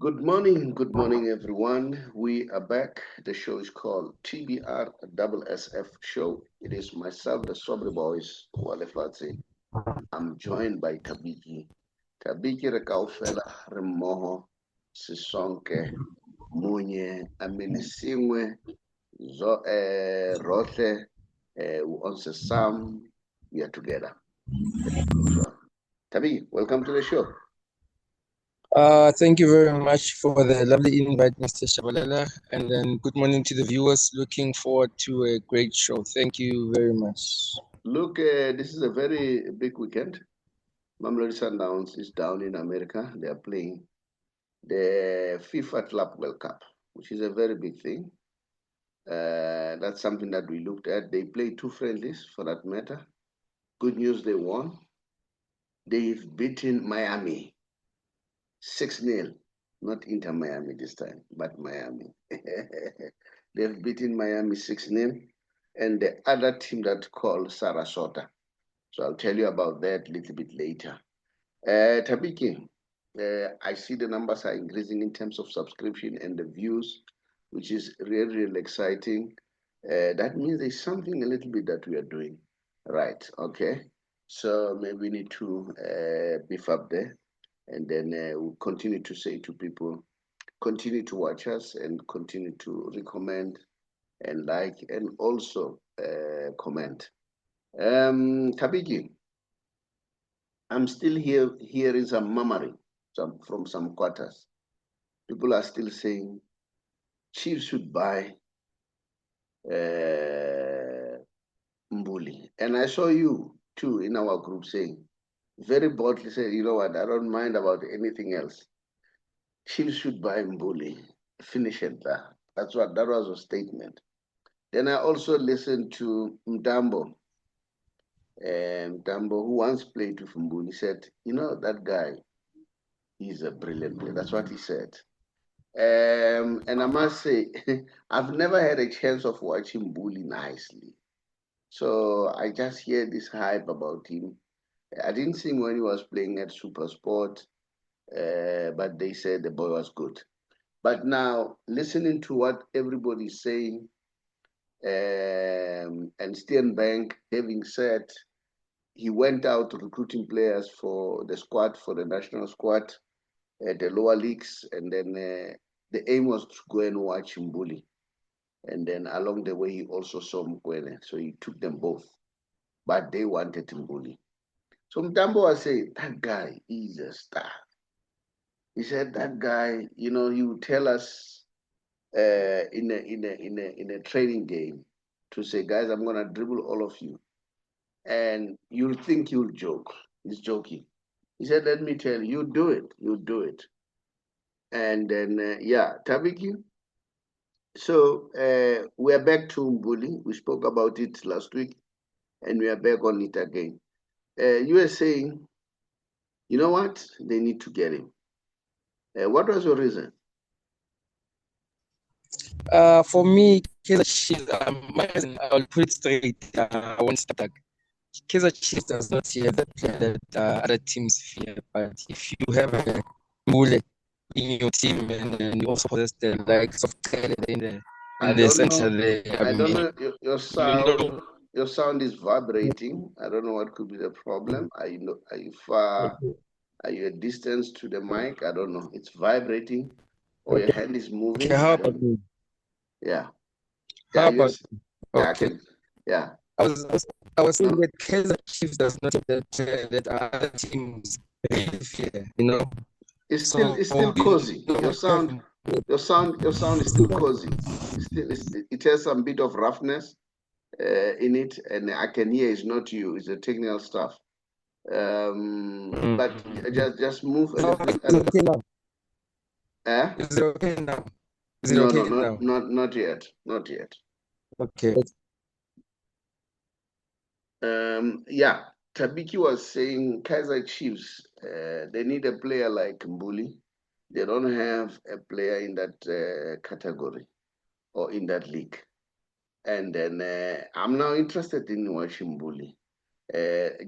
Good morning, everyone. We are back. The show is called TBR SSF Show. It is myself, the Saubrey Boyz Walefatshe. I'm joined by Thabiki. Thabiki Rekaufela Remoho Sisonke Munye Aminisingwe Rotle Onse Sam. We are together. So, Thabiki, welcome to the show. Thank you very much for the lovely invite, Mr. Shabalala, and then good morning to the viewers. Looking forward to a great show. Thank you very much. Look, this is a very big weekend. Mamelodi Sundowns is down in America. They are playing the FIFA Club World Cup, which is a very big thing. That's something that we looked at. They played two friendlies, for that matter. Good news, they won. They've beaten Miami 6-0. Not Inter Miami this time, but Miami. They've beaten Miami 6-0. And the other team that's called Sarasota. So I'll tell you about that a little bit later. Thabiki, I see the numbers are increasing in terms of subscription and the views, which is really, really exciting. That means there's something a little bit that we are doing right, okay? So maybe we need to beef up there, and then we'll continue to say to people, continue to watch us and continue to recommend and like and also comment. Thabiki, I'm still hearing some murmuring from some quarters. People are still saying Chiefs should buy Mbuli. And I saw you too in our group saying, very boldly say, you know what, I don't mind about anything else. Chiefs should buy Mbuli. Finish it there. That was a statement. Then I also listened to Mtambo. Mtambo, who once played with Mbuli, said, you know, that guy, he's a brilliant player. That's what he said. And I must say, I've never had a chance of watching Mbuli nicely. So I just hear this hype about him. I didn't see him when he was playing at Super Sport, but they said the boy was good. But now, listening to what everybody's saying, and Steenbank having said he went out recruiting players for the squad, for the national squad, the lower leagues, and then the aim was to go and watch Mbuli. And then along the way, he also saw Mkwene, so he took them both. But they wanted Mbuli. So Mtambo was saying, that guy is a star. He said, that guy, you know, he would tell us in a training game to say, guys, I'm gonna dribble all of you, and you'll think you'll joke. He's joking. He said, let me tell you, you do it. And then, yeah, Thabiki. So we're back to Mbuli. We spoke about it last week, and we are back on it again. You were saying, you know what? They need to get him. What was your reason? For me, Kaizer Chiefs, my reason, I'll put it straight. I won't start. Kaizer Chiefs does not fear that player that other teams fear. But if you have a Mbule in your team and you also possess the likes of Kele in the center there, I don't know. Your sound, you know, your sound is vibrating. I don't know what could be the problem. Are you far? Are you a distance to the mic? I don't know. It's vibrating, or your hand is moving. Okay, how about me? Yeah. How about yeah, okay? Yeah. I was saying that Kaizer Chiefs does not have that player that other teams really fear. You know, it's still cozy. Your sound is still cozy. It has some bit of roughness in it, and I can hear it's not you. It's the technical stuff. But just move a little bit. Is it okay now? Eh? Is it okay now? Is it No, okay no, now? not yet. Not yet. Okay. Yeah. Thabiki was saying Kaizer Chiefs, they need a player like Mbuli. They don't have a player in that category or in that league. And then I'm now interested in watching Mbuli.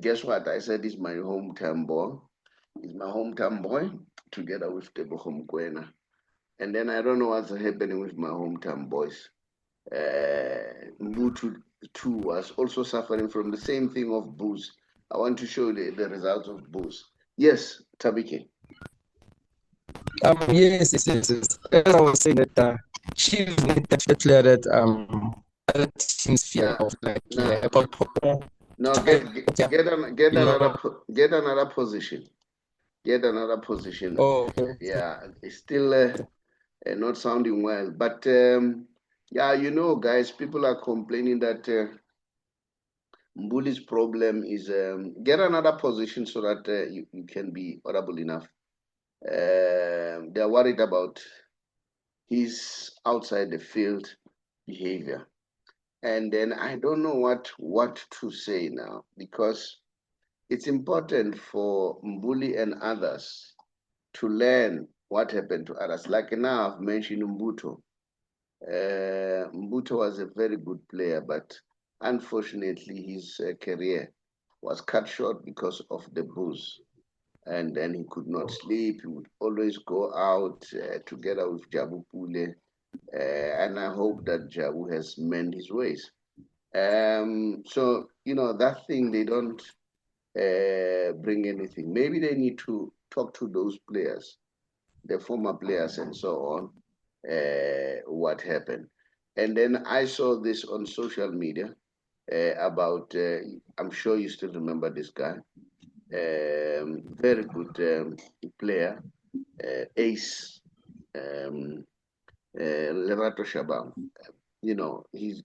Guess what? I said he's my hometown boy. He's my hometown boy, together with Tebogo Mokoena. And then I don't know what's happening with my hometown boys. Mbutu too was also suffering from the same thing of booze. I want to show you the results of booze. Yes, Thabiki. Yes. As I was saying that Chiefs need that player that other teams fear of, like about No, get another position. Get another position. Oh, okay. Yeah, it's still not sounding well. But yeah, you know, guys, people are complaining that Mbuli's problem is get another position so that you can be audible enough. They're worried about his outside the field behavior. And then I don't know what to say now, because it's important for Mbuli and others to learn what happened to others. Like now I've mentioned Mbuto. Mbuto was a very good player, but unfortunately his career was cut short because of the booze. And then he could not sleep. He would always go out together with Jabu Pule. And I hope that Jabu has mended his ways. So, you know, that thing, they don't bring anything. Maybe they need to talk to those players, the former players and so on, what happened. And then I saw this on social media about, I'm sure you still remember this guy, very good player, ace, Lerato Shabam. You know, he's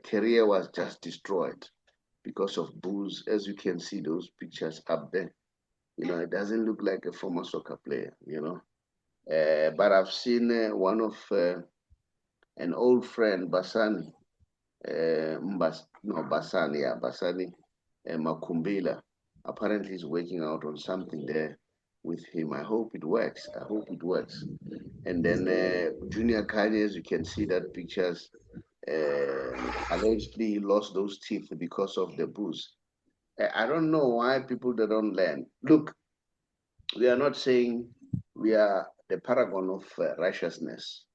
career was just destroyed because of booze. As you can see those pictures up there, you know, it doesn't look like a former soccer player, you know. But I've seen one of an old friend, Basani, Basani Makumbila. Apparently, he's working out on something there with him. I hope it works. I hope it works. And then Junior Kanye, as you can see that pictures, allegedly he lost those teeth because of the booze. I don't know why people they don't learn. Look, we are not saying we are the paragon of righteousness,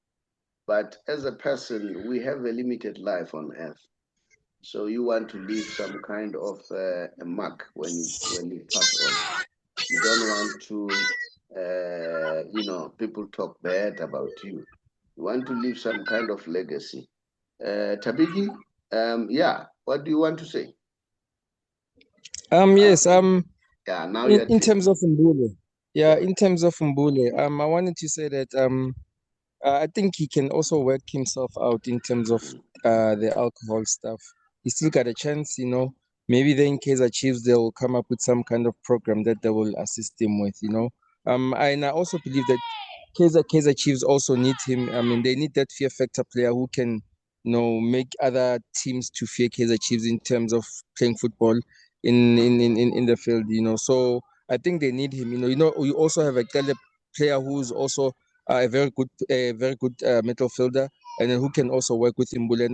but as a person, we have a limited life on earth. So you want to leave some kind of a mark when you pass on. You don't want to, people talk bad about you. You want to leave some kind of legacy. Thabiki, yeah, what do you want to say? Yes. Yeah, now In terms of Mbule, yeah. in terms of Mbule, I wanted to say that I think he can also work himself out in terms of the alcohol stuff. He still got a chance, you know. Maybe then Kaizer Chiefs they'll come up with some kind of program that they will assist him with, you know. And I also believe that Kaizer Chiefs also need him. I mean, they need that fear factor player who can, make other teams to fear Kaizer Chiefs in terms of playing football in the field, you know. So I think they need him. We also have a Caleb player who's also a very good middle fielder, and then who can also work with Mbule.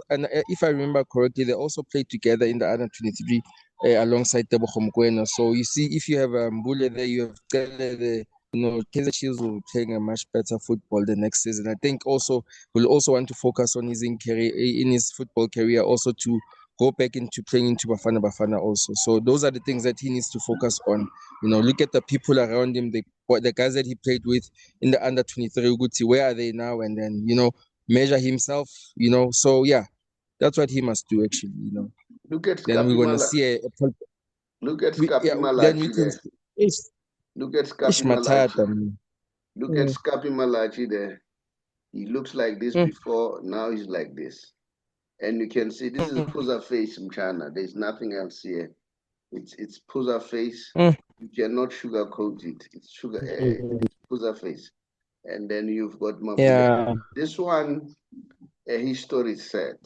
And if I remember correctly, they also played together in the under 23 alongside Tebogo Mokoena. So you see, if you have Mbule there, you have Kele there. Kaizer Chiefs will be playing a much better football the next season. I think also will also want to focus on his in his football career, also to go back into playing into Bafana also. So those are the things that he needs to focus on. Look at the people around him, the guys that he played with in the under 23 Uguti, where are they now? And then, measure himself, So yeah, that's what he must do actually. Look at Then we're Scapi gonna see Look at Scapi then we Malachi can there. see Look at Ish Scapi Malachi. Matata. Look at Scapi Malachi there. He looks like this before, now he's like this. And you can see this is Puza face Mchana. There's nothing else here. It's Puza face. You cannot sugarcoat it. It's Puza face. And then you've got Mabule. Yeah. This one, his story is sad.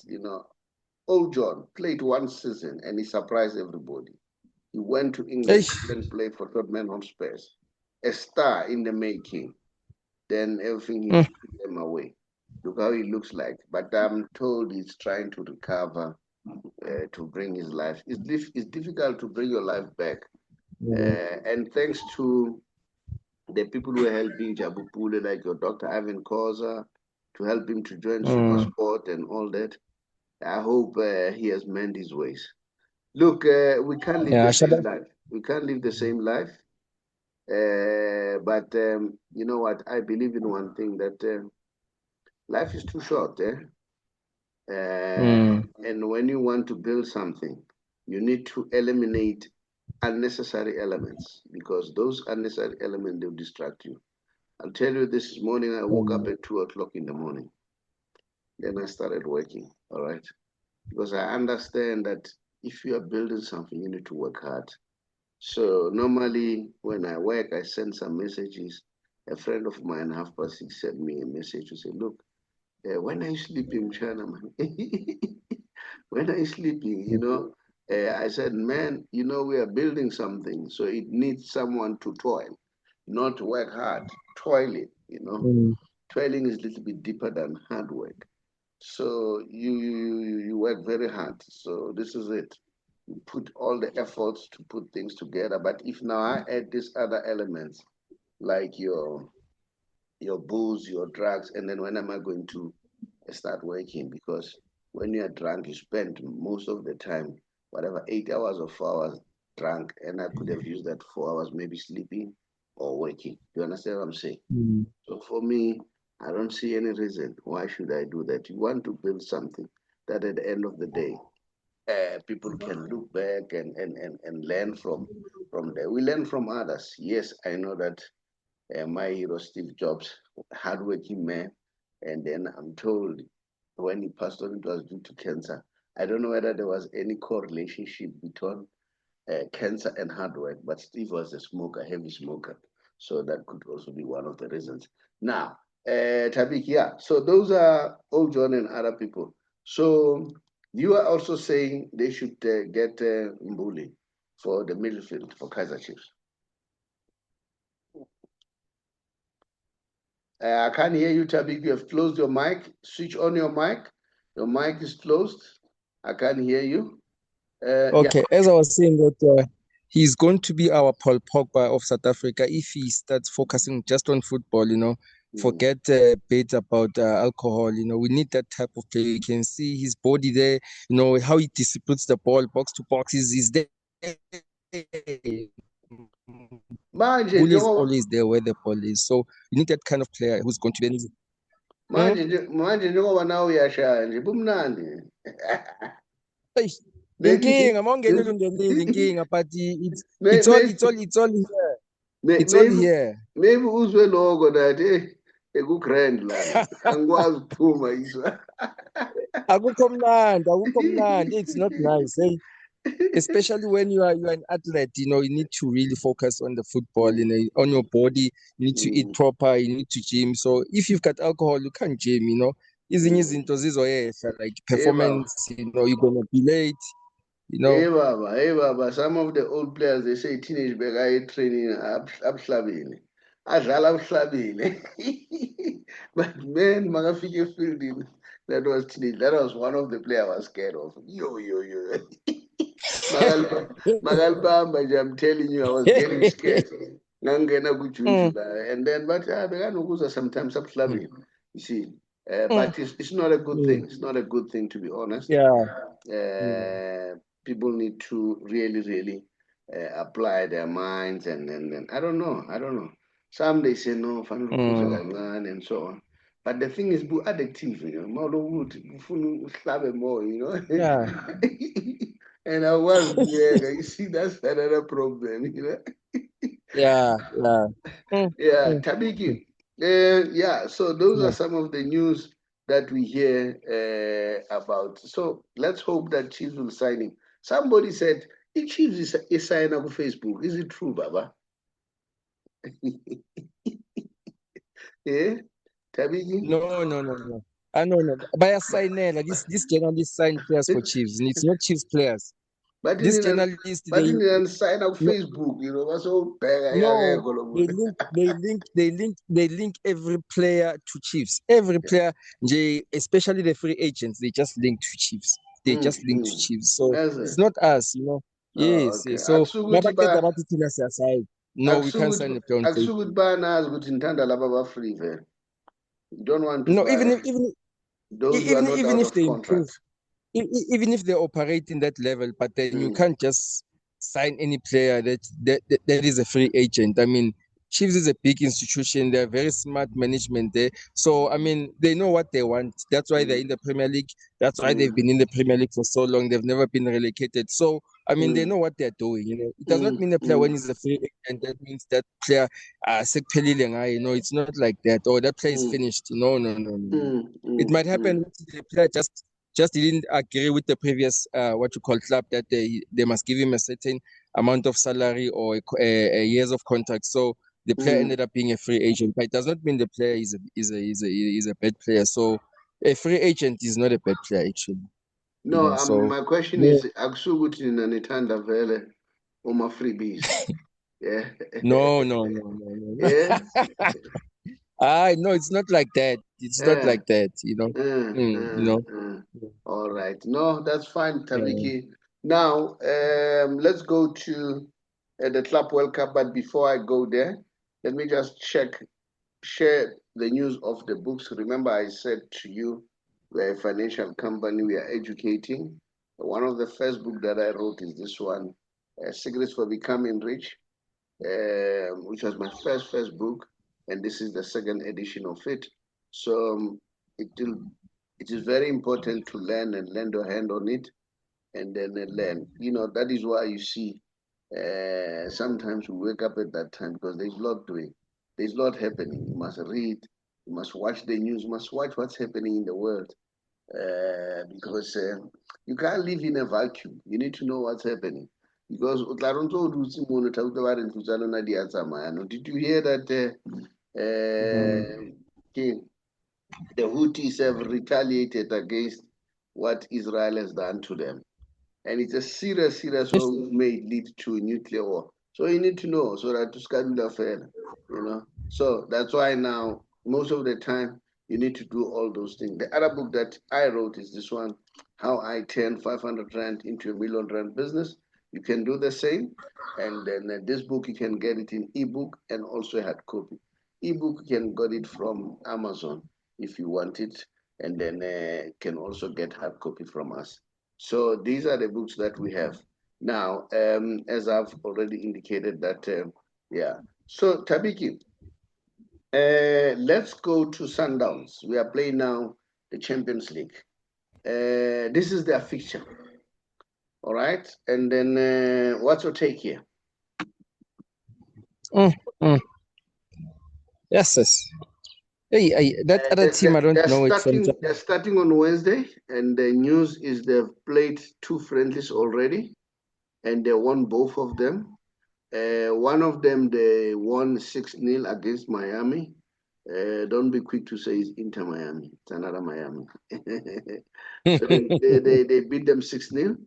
Old John played one season and he surprised everybody. He went to England and played for Tottenham Hotspur. A star in the making. Then everything he took them away. Look how he looks like. But I'm told he's trying to recover to bring his life. It's difficult to bring your life back. And thanks to The people who are helping Jabu Pule, like your Dr. Ivan Koza, to help him to join Super Sport and all that. I hope he has mended his ways. Look, we can't live the same life. We can't live the same life. But you know what? I believe in one thing, that life is too short. And when you want to build something, you need to eliminate unnecessary elements, because those unnecessary elements will distract you. I'll tell you, this morning I woke up at 2 o'clock in the morning. Then I started working, all right? Because I understand that if you are building something, you need to work hard. So normally when I work, I send some messages. A friend of mine, 6:30, sent me a message to say, look, when are you sleeping, China, man? When are you sleeping, you know? I said, man, you know, we are building something, so it needs someone to toil, not work hard, toil it, you know? Toiling is a little bit deeper than hard work. So you work very hard. So this is it. You put all the efforts to put things together. But if now I add these other elements, like your booze, your drugs, and then when am I going to start working? Because when you are drunk, you spend most of the time, whatever, 8 hours or 4 hours drunk, and I could have used that 4 hours maybe sleeping or working. You understand what I'm saying? So for me, I don't see any reason why should I do that. You want to build something that at the end of the day, people can look back and learn from there. We learn from others. Yes, I know that my hero Steve Jobs, hardworking man, and then I'm told when he passed on, it was due to cancer. I don't know whether there was any correlation between cancer and hard work, but Steve was a smoker, heavy smoker. So that could also be one of the reasons. Now, Tabik, yeah, so those are all John and other people. So you are also saying they should get Mbuli for the midfield for Kaizer Chiefs. I can't hear you, Tabik. You have closed your mic. Switch on your mic. Your mic is closed. I can't hear you. Okay, yeah. as I was saying that he's going to be our Paul Pogba of South Africa if he starts focusing just on football, you know, forget bit about alcohol, you know, we need that type of player. You can see his body there, you know, how he distributes the ball box to box, he's there. Bull is always there where the ball is. So you need that kind of player who's going to be anything. Manje njengoba nawe uyashaya nje bumnandi. Inkinga mawungenile ungenile inkinga, but it's all here. It's all here. Maybe uzwe lokho nathi ekugrand lana. Angikwazi ukuphuma izwa. Akukho mnandi. It's not nice, eh? Especially when you are an athlete, you know, you need to really focus on the football, you know, on your body. You need to eat proper, you need to gym. So if you've got alcohol, you can't gym, you know. Easy izinto zizoyehla, like performance, you know, you're gonna be late. You know. Hey Baba, some of the old players, they say teenage guy training abhlabile. Adlala abhlabile. But man, makafike fielding, that was teenage. That was one of the players I was scared of. Yo. Magalbamba, I'm telling you, I was getting scared. Ngangena kujunjula. And then, but bekanokuza sometimes abhlabile. You see. But it's not a good thing. It's not a good thing, to be honest. People need to really apply their minds and I don't know. Some they say no, and so on. But the thing is, be addictive, you know. More, you know. Yeah. And I was there. You see, that's another problem, you know. Yeah. Yeah, Tabiki. Yeah, so those are some of the news that we hear about. So let's hope that Chiefs will sign him. Somebody said, if Chiefs is signing up on Facebook, is it true, Baba? Yeah, Tabiki? No. No. Bayasainela. This journalist sign players for Chiefs, and it's not Chiefs players. But This journalist, they didn't sign up Facebook, you know. So they link every player to Chiefs. Every player, especially the free agents, they just link to Chiefs. They just link to Chiefs. So it's not us, you know. Yes. Okay. So No, we can't sign a player on free. Akusukuthi bayanazi ukuthi nithanda laba ba-free vele. You don't want to No, buy those who are not even out if of they contract. improve, even if they operate in that level, but then you can't just sign any player that is a free agent. I mean, Chiefs is a big institution. They're very smart management there. So, I mean, they know what they want. That's why they're in the Premier League. That's why they've been in the Premier League for so long. They've never been relegated. So, I mean, they know what they're doing. You know, it does not mean a player when he's a free agent, that means that player, you know, it's not like that. Or that player is finished. No, no, no, no. It might happen the player just didn't agree with the previous what you call club that they must give him a certain amount of salary or a years of contract. So the player ended up being a free agent, but it does not mean the player is a bad player. So a free agent is not a bad player actually. No, you know, so my question is akusukuthi nina nithanda vele uma freebies. Yeah. no. Yeah. No, it's not like that. It's not like that, you know. You know. All right. No, that's fine, Thabiki. Now, let's go to the Club World Cup. But before I go there, let me just share the news of the books. Remember, I said to you, we're a financial company, we are educating. One of the first books that I wrote is this one, Secrets for Becoming Rich, which was my first book, and this is the second edition of it. So it is very important to learn and lend your hand on it, and then learn. You know, that is why you see sometimes we wake up at that time because there's a lot doing. There's a lot happening. You must read, you must watch the news, you must watch what's happening in the world. Because you can't live in a vacuum. You need to know what's happening. Because did you hear that the Houthis have retaliated against what Israel has done to them? And it's a serious war may lead to a nuclear war. So you need to know so that to schedule affair, you know. So that's why now most of the time you need to do all those things. The other book that I wrote is this one, How I Turned 500 Rand into a $1 million business. You can do the same. And then this book, you can get it in ebook and also hard copy. Ebook, you can get it from Amazon if you want it. And then can also get hard copy from us. So these are the books that we have. Now, as I've already indicated that, yeah. So Thabiki, let's go to Sundowns. We are playing now the Champions League. This is their fixture. All right. And then what's your take here? Yes. Hey, that other team, I don't know it. They're starting on Wednesday, and the news is they've played 2 friendlies already, and they won both of them. One of them, they won 6-0 against Miami. Don't be quick to say it's Inter Miami. It's another Miami. So they beat them 6-0.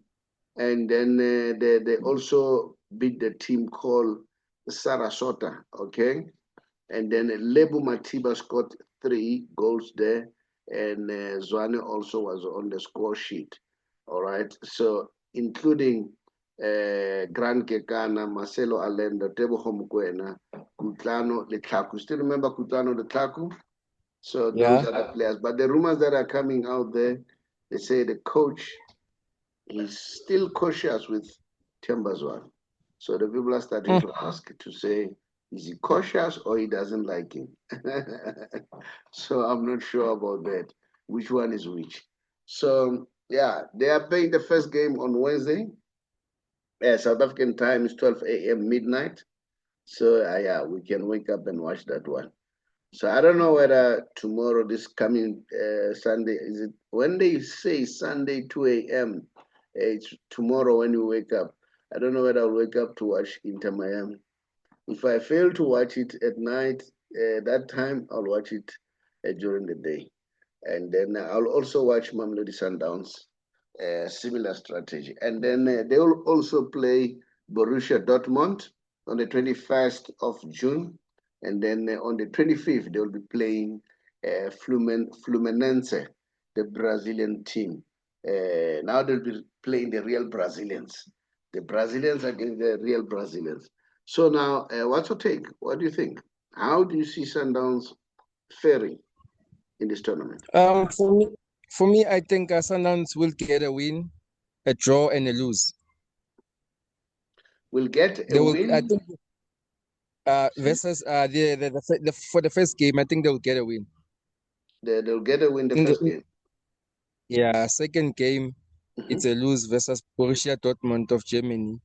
And then they also beat the team called Sarasota, okay? And then Lebu Matiba scored 3 goals there. And Zwane also was on the score sheet, all right? So including Grand Kekana, Marcelo Allende, Tebogo Mokoena, Kutlano Letlaku. Still remember Kutlano Letlaku? So those are the players. But the rumors that are coming out there, they say the coach is still cautious with Tembazwan. So the people are starting to ask to say, is he cautious or he doesn't like him? So I'm not sure about that, which one is which. So yeah, they are playing the first game on Wednesday. South African time is 12 a.m. midnight. So yeah, we can wake up and watch that one. So I don't know whether tomorrow, this coming Sunday, is it when they say Sunday 2 a.m. It's tomorrow when you wake up. I don't know whether I'll wake up to watch Inter Miami. If I fail to watch it at night, that time I'll watch it during the day. And then I'll also watch Mamelodi Sundowns, similar strategy. And then they will also play Borussia Dortmund on the 21st of June. And then on the 25th, they will be playing Fluminense, the Brazilian team. Now they'll be playing the real Brazilians. The Brazilians against the real Brazilians. So now, what's your take? What do you think? How do you see Sundowns faring in this tournament? For me, I think Sundowns will get a win, a draw, and a lose. Will get a They will, win. I think, versus for the first game, I think they will get a win. They'll get a win the first game. Yeah, second game, it's a lose versus Borussia Dortmund of Germany.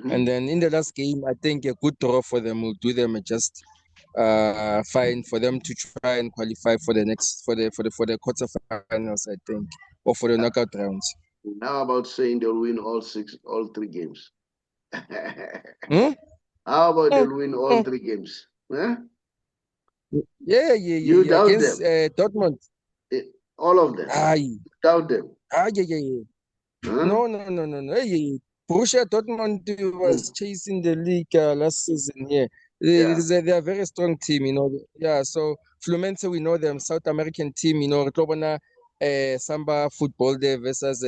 And then in the last game, I think a good draw for them will do them just fine for them to try and qualify for the next for the quarterfinals, I think, or for the knockout rounds. How about saying they'll win all 3 games? How about they'll win all 3 games? Huh? Yeah. You doubt against them? Dortmund. All of them? Aye. Doubt them? Yeah. Huh? No. Hey, Borussia Dortmund was chasing the league last season. Yeah. They are a very strong team, you know. Yeah, so Fluminense, we know them, South American team, you know, Samba football there versus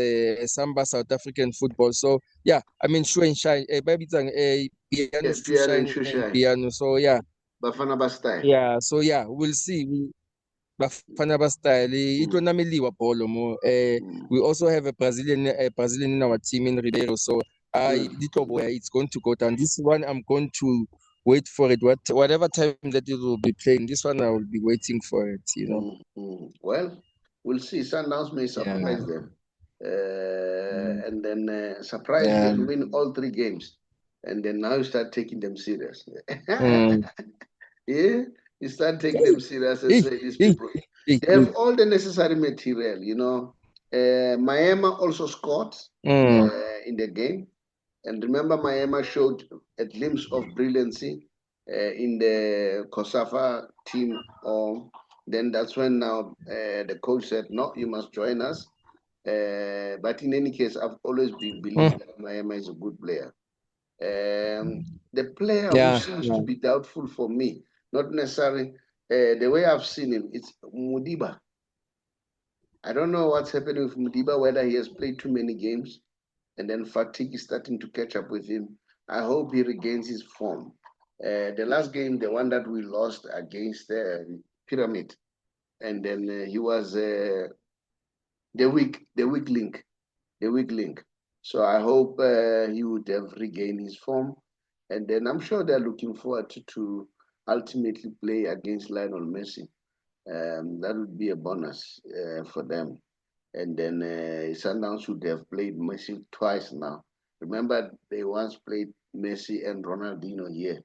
Samba South African football. So yeah, I mean, shoe and shine, piano, shoe shine, and piano. So yeah. Bafana Bastyle. Yeah, so yeah, we'll see. Bafana Bastyle, we also have a Brazilian in our team in Ribeiro. So it's going to go down. This one I'm going to wait for it. Whatever time that it will be playing, this one I will be waiting for it, you know. Well, we'll see. Sundowns may surprise them. And then surprise them, win all 3 games. And then now you start taking them serious. Yeah, you start taking them serious and say these people. They have all the necessary material, you know. Miami also scored in the game. And remember, Miami showed a glimpse of brilliancy in the COSAFA team. Then that's when now the coach said, no, you must join us. But in any case, I've always believed that Miami is a good player. The player who seems to be doubtful for me, not necessarily the way I've seen him, it's Mudiba. I don't know what's happening with Mudiba, whether he has played too many games and then fatigue is starting to catch up with him. I hope he regains his form. The last game, the one that we lost against Pyramid, and then he was the weak link. So I hope he would have regained his form. And then I'm sure they're looking forward to ultimately play against Lionel Messi. That would be a bonus for them. And then Sundowns would have played Messi twice now. Remember, they once played Messi and Ronaldinho here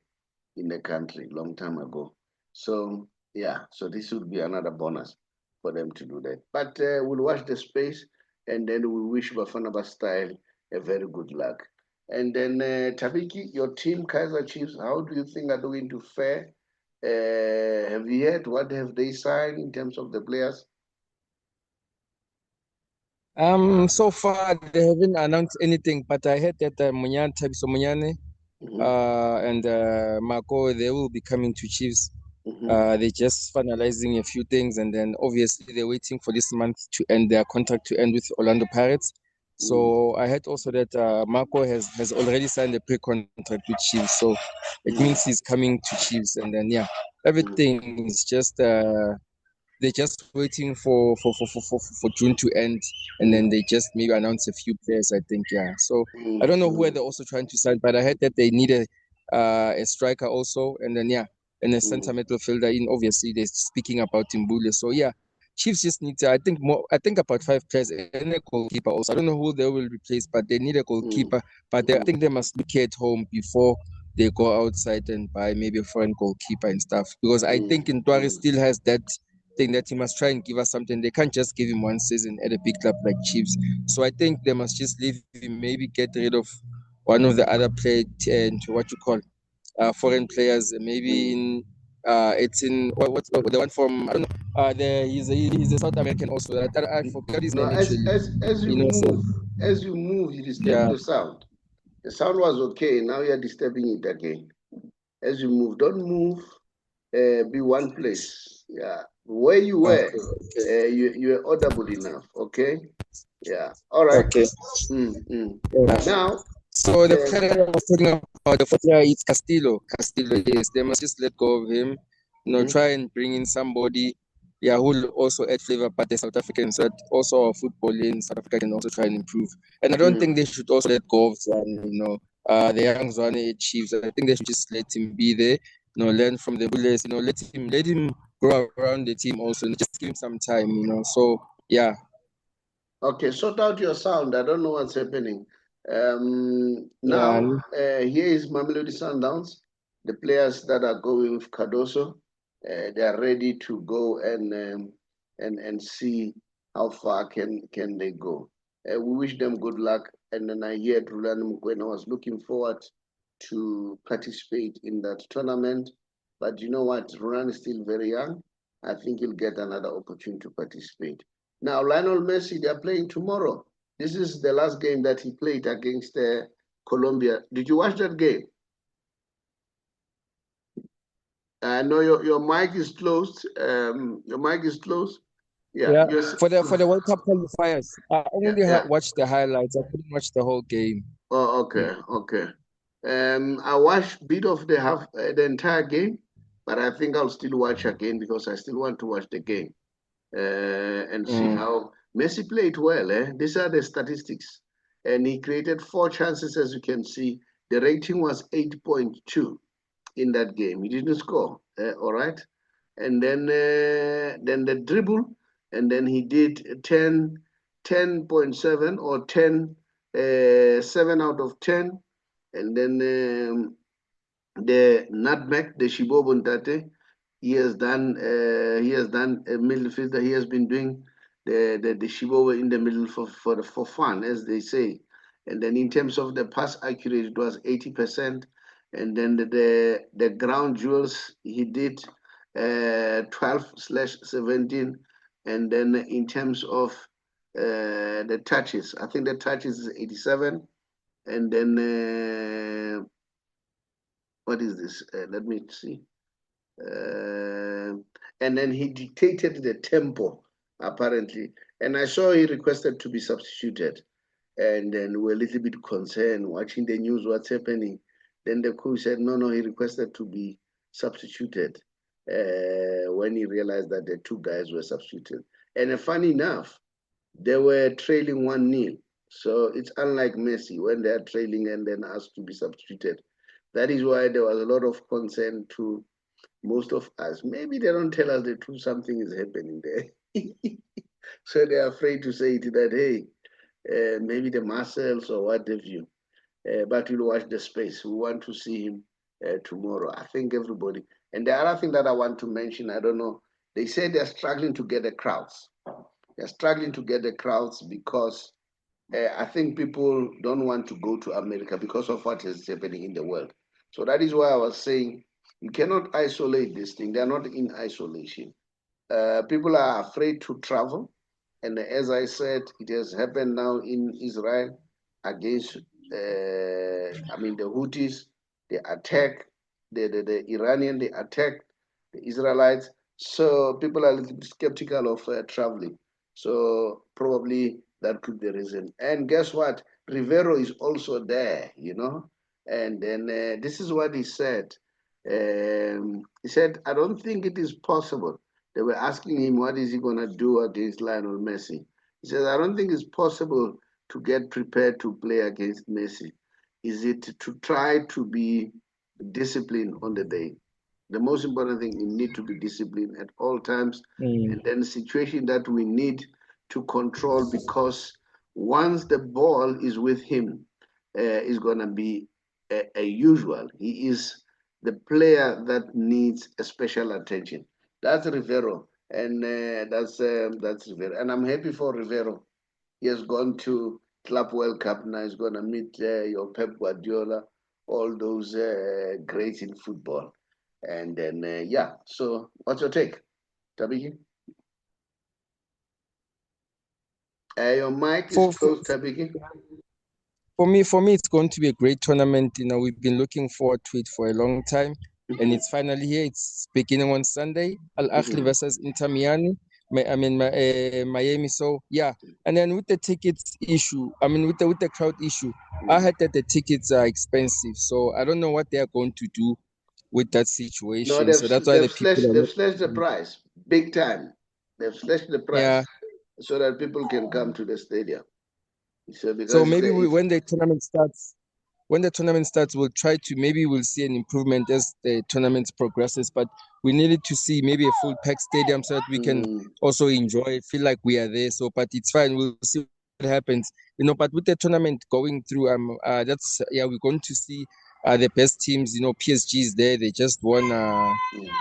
in the country long time ago. So, yeah, so this would be another bonus for them to do that. But we'll watch the space, and then we wish Bafana Bastyle a very good luck. And then, Thabiki, your team, Kaizer Chiefs, how do you think are going to fare? Have you heard what have they signed in terms of the players? So far they haven't announced anything, but I heard that Thabiso Mbule, and Marco, they will be coming to Chiefs. They're just finalizing a few things, and then obviously they're waiting for this month to end their contract to end with Orlando Pirates. So I heard also that Marco has already signed a pre-contract with Chiefs, so it means he's coming to Chiefs, and then yeah, everything is just they're just waiting for June to end, and then they just maybe announce a few players, I think. Yeah, so I don't know who they're also trying to sign, but I heard that they need a striker also, and then yeah, and a center midfielder in. Obviously they're speaking about Mbule, so yeah, Chiefs just need I think about 5 players and a goalkeeper also. I don't know who they will replace, but they need a goalkeeper. But I think they must look at home before they go outside and buy maybe a foreign goalkeeper and stuff, because I think Ntwari still has that thing that he must try and give us something. They can't just give him one season at a big club like Chiefs. So I think they must just leave him, maybe get rid of one of the other players and what you call foreign players. Maybe in it's in what's the one from I don't know. He's a South American also. I forgot his name actually. As you move, you disturb the sound. The sound was okay. Now you're disturbing it again. As you move, don't move. Be one place. Yeah, where you were, you're audible enough. Okay. Yeah. All right. Okay. Now, So the player that I was talking about, the fourth year, it's Castillo. Castillo, yes. They must just let go of him. Try and bring in somebody, who will also add flavor, but the South Africans, so that also our football in South Africa can also try and improve. And I don't think they should also let go of Zwane, the young Zwane Chiefs. I think they should just let him be there, learn from the Bullets, let him grow around the team also, and just give him some time, So yeah. Okay, sort out your sound. I don't know what's happening. Yeah. Here is Mamelodi Sundowns. The players that are going with Cardoso, they are ready to go and see how far can they go. We wish them good luck. And then I heard Rulani Mukwena was looking forward to participate in that tournament. But you know what? Rulani is still very young. I think he'll get another opportunity to participate. Now, Lionel Messi, they are playing tomorrow. This is the last game that he played against Colombia. Did you watch that game? I know your mic is closed. Your mic is closed. Yeah. For the World Cup qualifiers, I only yeah. watched the highlights. I couldn't watch the whole game. Oh, okay, okay. I watched a bit of the entire game, but I think I'll still watch again because I still want to watch the game and see how Messi played well. These are the statistics, and he created 4 chances, as you can see. The rating was 8.2 in that game. He didn't score. All right, and then the dribble, and then he did 10.7 or 7 out of 10, and then the nutmeg, the Shibobo Ntate, he has done a midfielder. He has been doing the Shibobo in the middle for fun, as they say. And then in terms of the pass accuracy, it was 80%. And then the ground jewels, he did 12/17. And then in terms of the touches, I think the touches is 87. And then what is this? Let me see. And then he dictated the tempo, apparently. And I saw he requested to be substituted. And then we're a little bit concerned watching the news, what's happening. Then the coach said, no, he requested to be substituted when he realized that the 2 guys were substituted. And funny enough, they were trailing 1-0. So it's unlike Messi when they are trailing and then asked to be substituted. That is why there was a lot of concern to most of us. Maybe they don't tell us the truth, something is happening there. So they're afraid to say it that, hey, maybe the muscles or what have you. But we'll watch the space. We want to see him tomorrow. I think everybody. And the other thing that I want to mention, I don't know, they say they're struggling to get the crowds. They're struggling to get the crowds because I think people don't want to go to America because of what is happening in the world. So that is why I was saying you cannot isolate this thing. They're not in isolation. People are afraid to travel. And as I said, it has happened now in Israel against, the Houthis. They attack the Iranian, they attack the Israelites. So people are a little bit skeptical of traveling. So probably that could be the reason. And guess what? Rivero is also there. And then this is what he said. He said, I don't think it is possible. They were asking him what is he going to do against Lionel Messi. He says, I don't think it's possible to get prepared to play against Messi. Is it to try to be disciplined on the day? The most important thing, you need to be disciplined at all times. And then the situation that we need to control, because once the ball is with him, is going to be a usual. He is the player that needs a special attention. That's Rivero, and that's Rivero. And I'm happy for Rivero. He has gone to Club World Cup now. He's going to meet your Pep Guardiola, all those greats in football. And then, so what's your take, Thabiki? Your mic is closed, Thabiki. For me, it's going to be a great tournament. We've been looking forward to it for a long time, and it's finally here. It's beginning on Sunday. Al Ahly versus Inter Miami. Miami. So yeah, and then with the tickets issue, with the crowd issue, I heard that the tickets are expensive. So I don't know what they are going to do with that No, situation. So that's why the people are they've not. slashed the price big time. They've slashed the Yeah. price so that people can come to the stadium. So So because maybe if when the tournament starts, we'll see an improvement as the tournament progresses. But we needed to see maybe a full packed stadium so that we can also enjoy, feel like we are there. So, but it's fine. We'll see what happens. But with the tournament going through, we're going to see the best teams. PSG is there. They just won the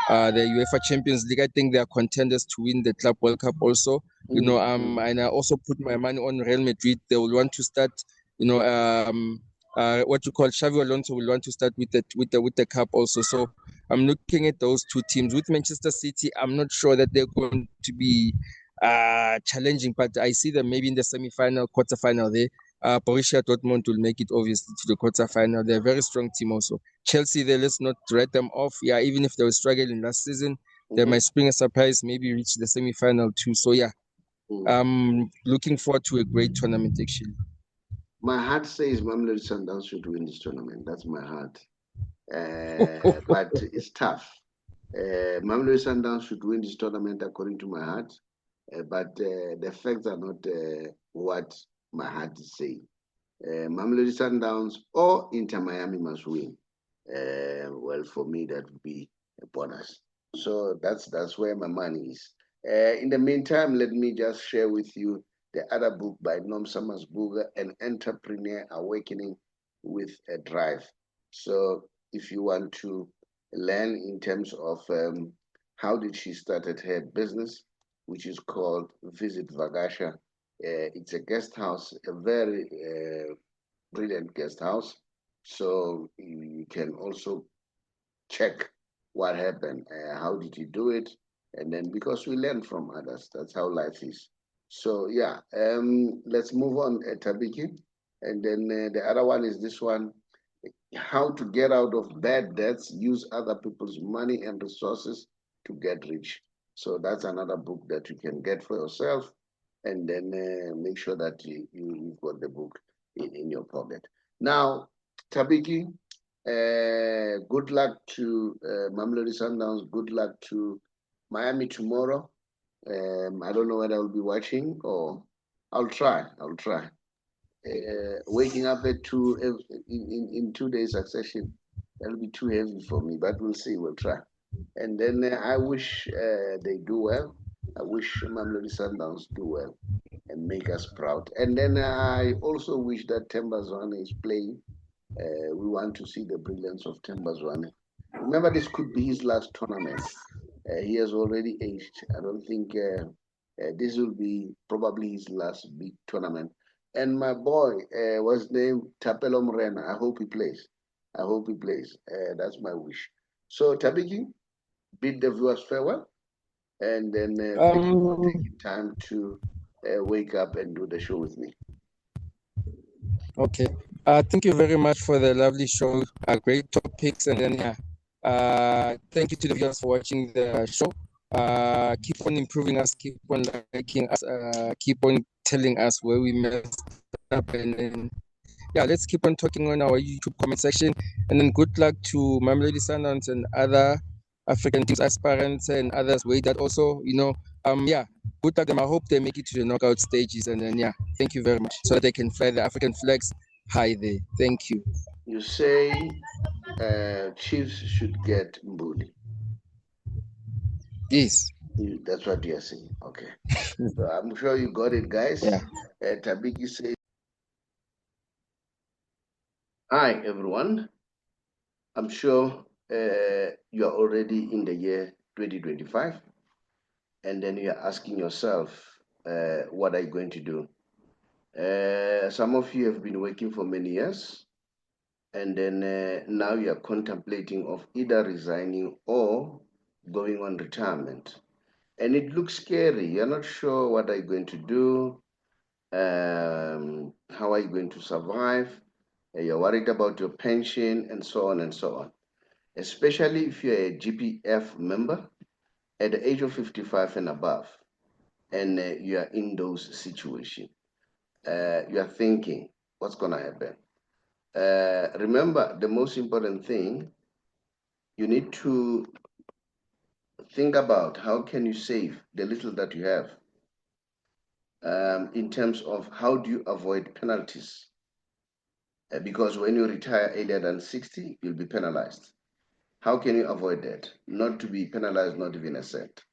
UEFA Champions League. I think they are contenders to win the Club World Cup also. And I also put my money on Real Madrid. They will want to start. What you call Xavi Alonso will want to start with the cup also. So I'm looking at those two teams. With Manchester City, I'm not sure that they're going to be challenging, but I see them maybe in the semi-final, quarter-final there. Borussia Dortmund will make it obviously to the quarter-final. They're a very strong team also. Chelsea, there, let's not write them off. Yeah, even if they were struggling last season, they might spring a surprise, maybe reach the semi-final too. So yeah, I'm looking forward to a great tournament actually. my heart says Mamelodi Sundowns should win this tournament. That's my heart. But it's tough. Mamelodi Sundowns should win this tournament according to my heart. But the facts are not what my heart is saying. Mamelodi Sundowns or Inter Miami must win. Well, for me, that would be a bonus. So that's where my money is. In the meantime, let me just share with you the other book by Nom Samarsburger, An Entrepreneur Awakening with a Drive. So if you want to learn in terms of how did she started her business, which is called Visit Vagasha. It's a guest house, a very brilliant guest house. So you can also check what happened, how did he do it, and then because we learn from others, that's how life is. So yeah, let's move on, Tabiki, and then the other one is this one: how to get out of bad debts, use other people's money and resources to get rich. So that's another book that you can get for yourself, and then make sure that you've got the book in your pocket. Now, Tabiki, good luck to Mamelodi Sundowns. Good luck to Miami tomorrow. I don't know whether I'll be watching or I'll try. I'll try. Waking up at in 2 days succession, that'll be too heavy for me, but we'll see. We'll try. And then I wish they do well. I wish Mamelodi Sundowns do well and make us proud. And then I also wish that Themba Zwane is playing. We want to see the brilliance of Themba Zwane. Remember, this could be his last tournament. He has already aged. I don't think this will be probably his last big tournament. And my boy was named Tapelo Morena. I hope he plays. I hope he plays. That's my wish. So, Tabiki, bid the viewers farewell. And then thank you for taking time to wake up and do the show with me. Okay. Thank you very much for the lovely show. Great topics, and then thank you to the viewers for watching the show. Keep on improving us, keep on liking us, keep on telling us where we messed up, and then let's keep on talking on our YouTube comment section. And then good luck to Mamelodi Sundowns and other African teams, aspirants, and others. Wait, that also, good luck them. I hope they make it to the knockout stages. And then, thank you very much. So that they can fly the African flags high there. Thank you. You say Chiefs should get Mbuli. Yes. That's what you're saying. Okay. So I'm sure you got it, guys. Yeah. Tabiki says, hi, everyone. I'm sure you are already in the year 2025. And then you're asking yourself, what are you going to do? Some of you have been working for many years. And then now you're contemplating of either resigning or going on retirement. And it looks scary. You're not sure what are you going to do, how are you going to survive. You're worried about your pension and so on and so on. Especially if you're a GPF member at the age of 55 and above. and you are in those situations. You are thinking, what's going to happen? Remember, the most important thing, you need to think about how can you save the little that you have, in terms of how do you avoid penalties, because when you retire earlier than 60, you'll be penalized. How can you avoid that? Not to be penalized, not even a cent.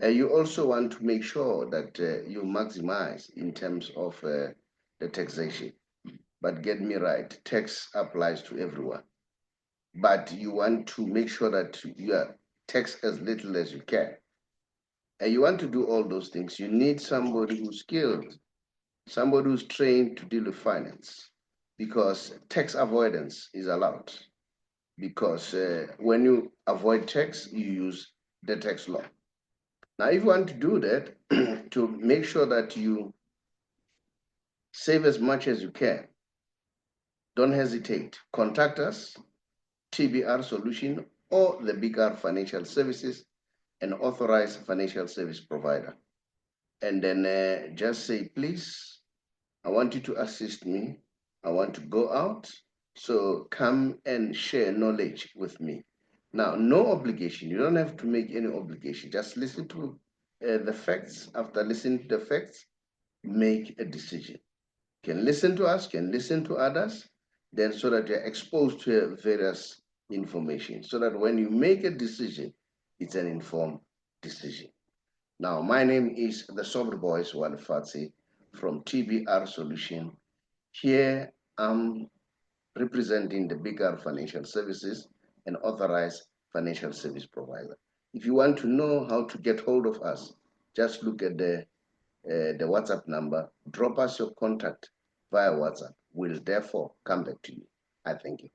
You also want to make sure that you maximize in terms of the taxation. But get me right, tax applies to everyone. But you want to make sure that you are tax as little as you can. And you want to do all those things. You need somebody who's skilled, somebody who's trained to deal with finance, because tax avoidance is allowed. Because when you avoid tax, you use the tax law. Now, if you want to do that, to make sure that you save as much as you can, don't hesitate. Contact us, TBR Solution, or the BigR Financial Services, an authorized financial service provider. And then just say, please, I want you to assist me. I want to go out. So come and share knowledge with me. Now, no obligation. You don't have to make any obligation. Just listen to the facts. After listening to the facts, make a decision. Can listen to us, can listen to others, then so that you're exposed to various information, so that when you make a decision, it's an informed decision. Now, my name is the Saubrey Boyz Walefatshe from TBR Solution. Here I'm representing the bigger financial services and authorized financial service provider. If you want to know how to get hold of us, just look at the WhatsApp number, drop us your contact via WhatsApp. We'll therefore come back to you. I thank you.